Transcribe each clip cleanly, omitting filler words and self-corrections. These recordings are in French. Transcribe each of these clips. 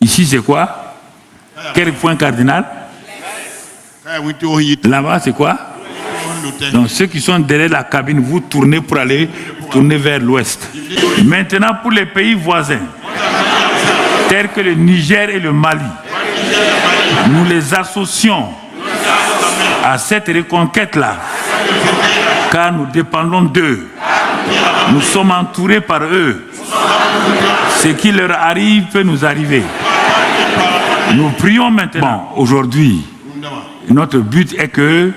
Ici, c'est quoi? Quel point cardinal? Là-bas, c'est quoi? Donc, ceux qui sont derrière la cabine, vous tournez pour aller tourner vers l'ouest. Maintenant, pour les pays voisins, tels que le Niger et le Mali, nous les associons à cette reconquête-là, car nous dépendons d'eux. Nous sommes entourés par eux. Ce qui leur arrive peut nous arriver. Nous prions maintenant. Aujourd'hui, notre but est que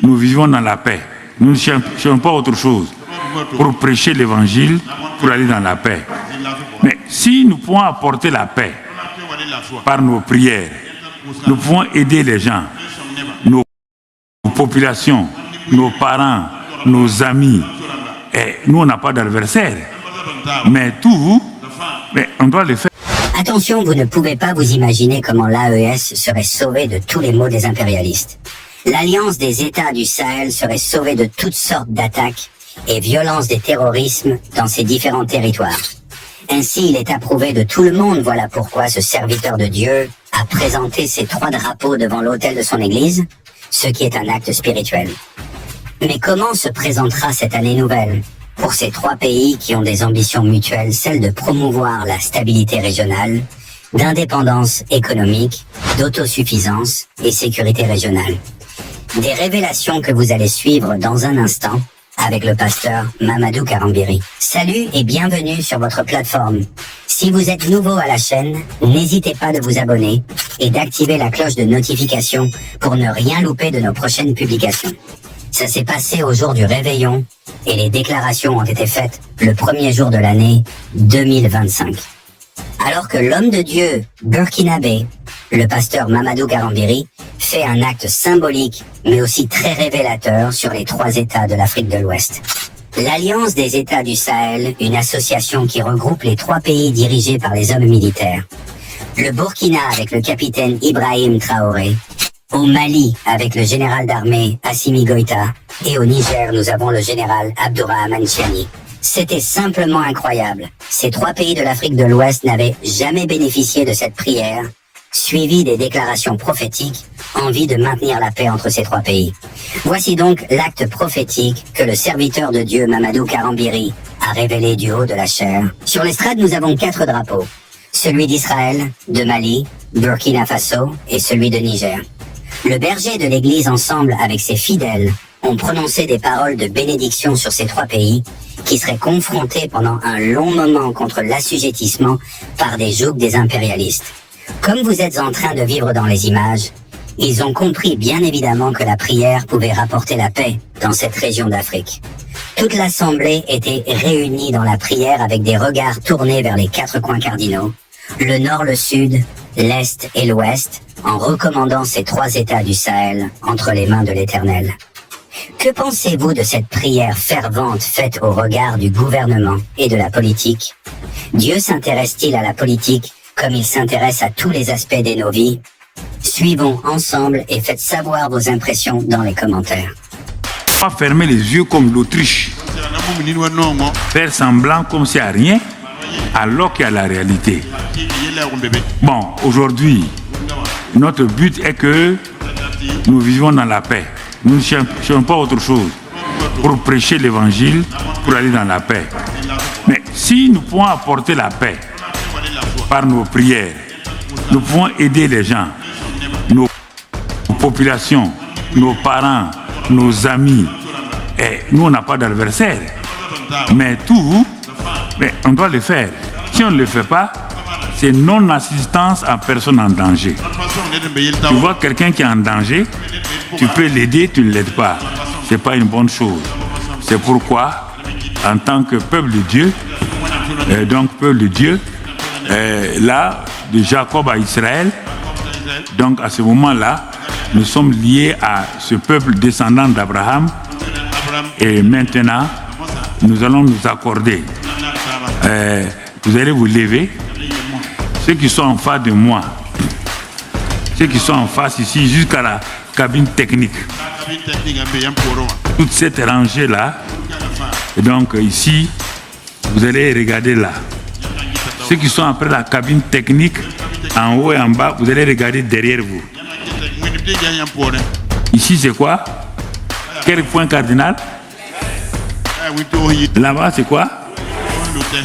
nous vivons dans la paix. Nous ne cherchons pas autre chose pour prêcher l'évangile, pour aller dans la paix. Mais si nous pouvons apporter la paix par nos prières, nous pouvons aider les gens, nos populations, nos parents, nos amis. Et nous, on n'a pas d'adversaire. Mais mais on doit le faire. Attention, vous ne pouvez pas vous imaginer comment l'AES serait sauvé de tous les maux des impérialistes. L'Alliance des États du Sahel serait sauvée de toutes sortes d'attaques et violences des terrorismes dans ses différents territoires. Ainsi, il est approuvé de tout le monde. Voilà pourquoi ce serviteur de Dieu a présenté ses 3 drapeaux devant l'autel de son église, ce qui est un acte spirituel. Mais comment se présentera cette année nouvelle pour ces 3 pays qui ont des ambitions mutuelles, celles de promouvoir la stabilité régionale, d'indépendance économique, d'autosuffisance et sécurité régionale? Des révélations que vous allez suivre dans un instant avec le pasteur Mamadou Karambiri. Salut et bienvenue sur votre plateforme. Si vous êtes nouveau à la chaîne, n'hésitez pas de vous abonner et d'activer la cloche de notification pour ne rien louper de nos prochaines publications. Ça s'est passé au jour du réveillon et les déclarations ont été faites le premier jour de l'année 2025. Alors que l'homme de Dieu burkinabé, le pasteur Mamadou Karambiri, fait un acte symbolique mais aussi très révélateur sur les 3 États de l'Afrique de l'Ouest. L'Alliance des États du Sahel, une association qui regroupe les 3 pays dirigés par les hommes militaires. Le Burkina avec le capitaine Ibrahim Traoré. Au Mali avec le général d'armée Assimi Goïta. Et au Niger, nous avons le général Abdourahmane Tiani. C'était simplement incroyable. Ces 3 pays de l'Afrique de l'Ouest n'avaient jamais bénéficié de cette prière, suivie des déclarations prophétiques en vue de maintenir la paix entre ces 3 pays. Voici donc l'acte prophétique que le serviteur de Dieu Mamadou Karambiri a révélé du haut de la chair. Sur l'estrade, nous avons 4 drapeaux. Celui d'Israël, de Mali, Burkina Faso et celui de Niger. Le berger de l'église, ensemble avec ses fidèles, ont prononcé des paroles de bénédiction sur ces 3 pays qui seraient confrontés pendant un long moment contre l'assujettissement par des jougs des impérialistes. Comme vous êtes en train de vivre dans les images, ils ont compris bien évidemment que la prière pouvait rapporter la paix dans cette région d'Afrique. Toute l'assemblée était réunie dans la prière avec des regards tournés vers les 4 coins cardinaux, le nord, le sud, l'est et l'ouest, en recommandant ces 3 États du Sahel entre les mains de l'Éternel. Que pensez-vous de cette prière fervente faite au regard du gouvernement et de la politique? Dieu s'intéresse-t-il à la politique comme il s'intéresse à tous les aspects de nos vies? Suivons ensemble et faites savoir vos impressions dans les commentaires. Pas fermer les yeux comme l'Autriche, faire semblant comme s'il n'y a rien, alors qu'il y a la réalité. Bon, aujourd'hui, notre but est que nous vivons dans la paix. Nous ne cherchons pas autre chose pour prêcher l'évangile, pour aller dans la paix. Mais si nous pouvons apporter la paix par nos prières, nous pouvons aider les gens, nos populations, nos parents, nos amis. Et nous, on n'a pas d'adversaire. Mais on doit le faire. Si on ne le fait pas, c'est non-assistance à personne en danger. Tu vois quelqu'un qui est en danger, tu peux l'aider, tu ne l'aides pas. Ce n'est pas une bonne chose. C'est pourquoi, en tant que peuple de Dieu, là, de Jacob à Israël, donc à ce moment-là, nous sommes liés à ce peuple descendant d'Abraham. Et maintenant, nous allons nous accorder. Vous allez vous lever. Ceux qui sont en face de moi, ceux qui sont en face ici, jusqu'à la cabine technique. Toute cette rangée-là. Et donc ici, vous allez regarder là. ceux qui sont après la cabine technique, en haut et en bas, vous allez regarder derrière vous. Ici, c'est quoi? Quel point cardinal? Là-bas, c'est quoi?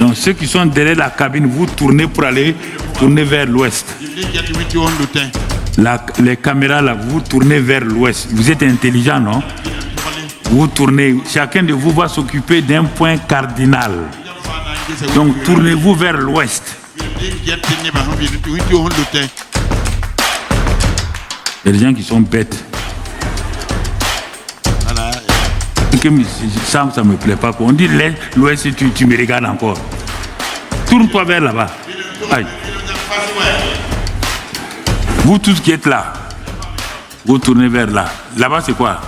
Donc, ceux qui sont derrière la cabine, vous tournez pour aller tourner vers l'ouest. Les caméras, là, vous tournez vers l'ouest. Vous êtes intelligent, non? Vous tournez. Chacun de vous va s'occuper d'un point cardinal. Donc, tournez-vous vers l'ouest. Il y a des gens qui sont bêtes. Ça ne me plaît pas. On dit l'ouest, tu me regardes encore. Tourne-toi vers là-bas. Aïe. Vous tous qui êtes là, vous tournez vers là. Là-bas, c'est quoi?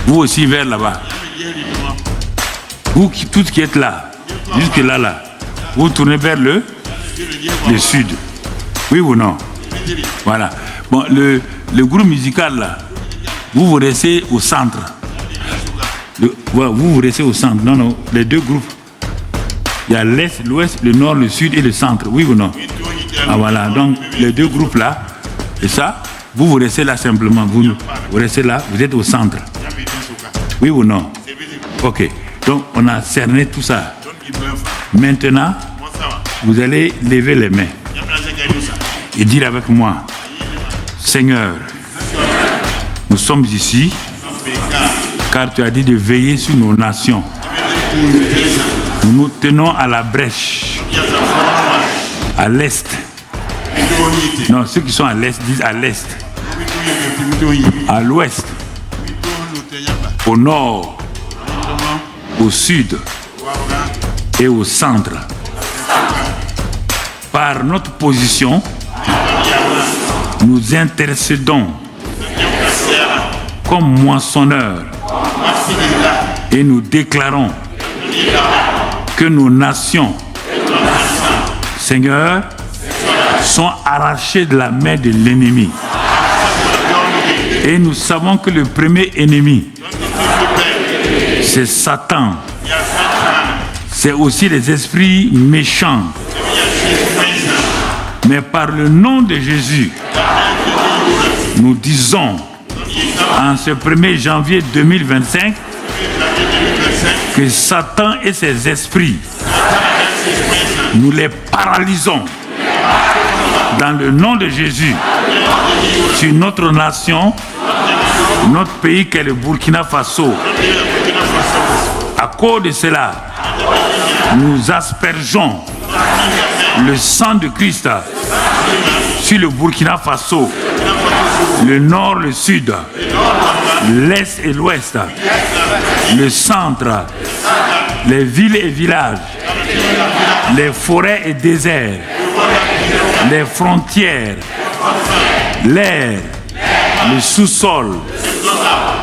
Vous aussi vers là-bas. Vous tous qui êtes là, jusque là, vous tournez vers le sud. Oui ou non? Voilà. Bon, le groupe musical là, vous restez au centre. Vous restez au centre. Non, les deux groupes. Il y a l'est, l'ouest, le nord, le sud et le centre. Oui ou non? Ah voilà, donc les deux groupes là, et ça, vous restez là simplement. Vous restez là, vous êtes au centre. Oui ou non? Ok. Donc on a cerné tout ça. Maintenant, vous allez lever les mains et dire avec moi, Seigneur, nous sommes ici car tu as dit de veiller sur nos nations. Nous nous tenons à la brèche, à l'est. Non, ceux qui sont à l'est disent à l'est, à l'ouest, au nord, au sud et au centre. Par notre position, nous intercédons comme moissonneurs et nous déclarons que nos nations, Seigneur, sont arrachées de la main de l'ennemi. Et nous savons que le premier ennemi, c'est Satan. C'est aussi les esprits méchants. Mais par le nom de Jésus, nous disons en ce 1er janvier 2025 que Satan et ses esprits, nous les paralysons dans le nom de Jésus sur notre nation, notre pays qu'est le Burkina Faso. À cause de cela, nous aspergeons le sang de Christ sur le Burkina Faso, le nord, le sud, l'est et l'ouest, le centre, les villes et villages, les forêts et déserts, les frontières, l'air, le sous-sol.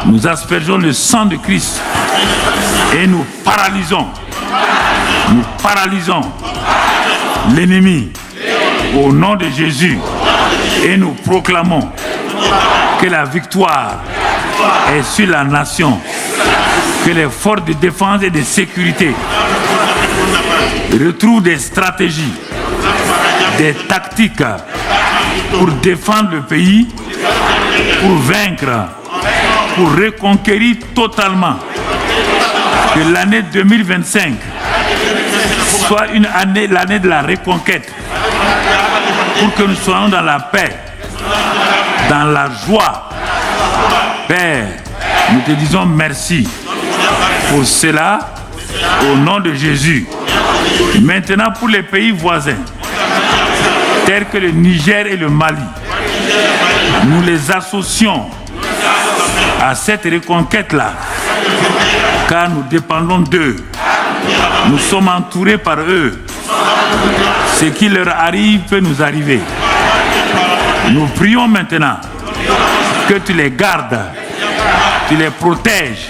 Nous aspergeons le sang de Christ et nous paralysons l'ennemi au nom de Jésus et nous proclamons que la victoire est sur la nation, que les forces de défense et de sécurité retrouvent des stratégies, des tactiques pour défendre le pays, pour vaincre, pour reconquérir totalement. Que l'année 2025 soit l'année de la reconquête, pour que nous soyons dans la paix, dans la joie. Père, nous te disons merci pour cela au nom de Jésus. Maintenant pour les pays voisins, tels que le Niger et le Mali, nous les associons à cette reconquête-là, car nous dépendons d'eux. Nous sommes entourés par eux. Ce qui leur arrive peut nous arriver. Nous prions maintenant que tu les gardes, tu les protèges,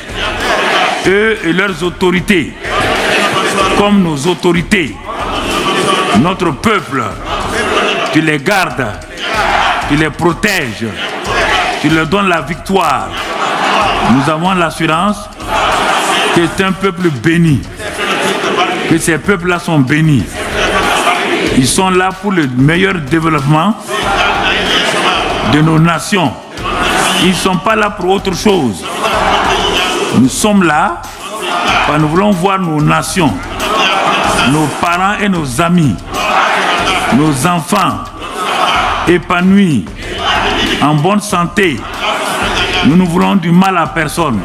eux et leurs autorités, comme nos autorités, notre peuple. Tu les gardes, tu les protèges, tu leur donnes la victoire. Nous avons l'assurance que c'est un peuple béni, que ces peuples-là sont bénis, Ils sont là pour le meilleur développement de nos nations. Ils ne sont pas là pour autre chose. Nous sommes là parce que nous voulons voir nos nations, nos parents et nos amis, nos enfants épanouis, en bonne santé. Nous ne voulons du mal à personne.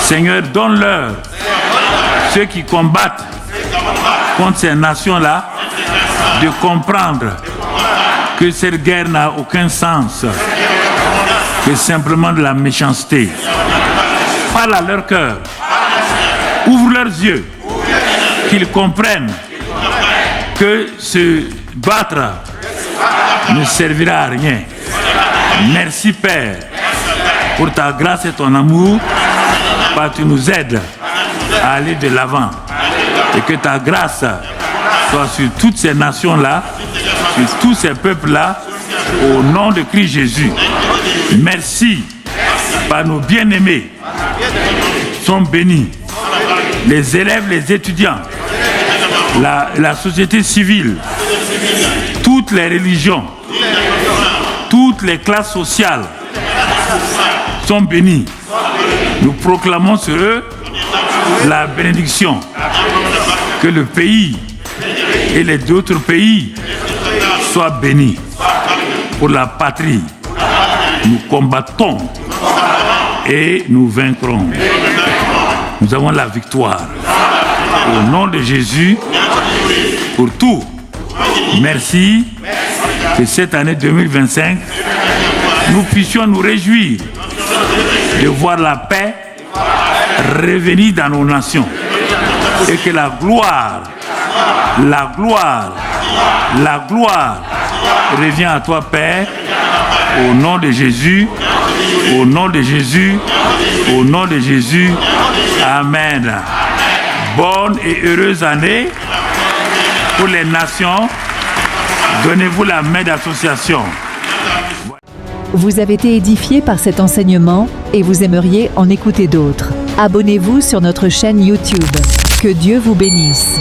Seigneur, donne-leur, ceux qui combattent contre ces nations-là, de comprendre que cette guerre n'a aucun sens, que simplement de la méchanceté. Parle à leur cœur, ouvre leurs yeux, qu'ils comprennent que se battre ne servira à rien. Merci Père pour ta grâce et ton amour, parce que tu nous aides à aller de l'avant et que ta grâce soit sur toutes ces nations-là, sur tous ces peuples-là, au nom de Christ Jésus. Merci, par nos bien-aimés sont bénis, les élèves, les étudiants, la société civile, toutes les religions, toutes les classes sociales sont bénies. Nous proclamons sur eux la bénédiction, que le pays et les autres pays soient bénis. Pour la patrie, nous combattons et nous vaincrons. Nous avons la victoire. Au nom de Jésus, pour tout, merci que cette année 2025, nous puissions nous réjouir de voir la paix revenir dans nos nations et que la gloire revient à toi, Père, au nom de Jésus, au nom de Jésus, au nom de Jésus. Amen. Bonne et heureuse année pour les nations. Donnez-vous la main d'association. Vous avez été édifié par cet enseignement et vous aimeriez en écouter d'autres. Abonnez-vous sur notre chaîne YouTube. Que Dieu vous bénisse.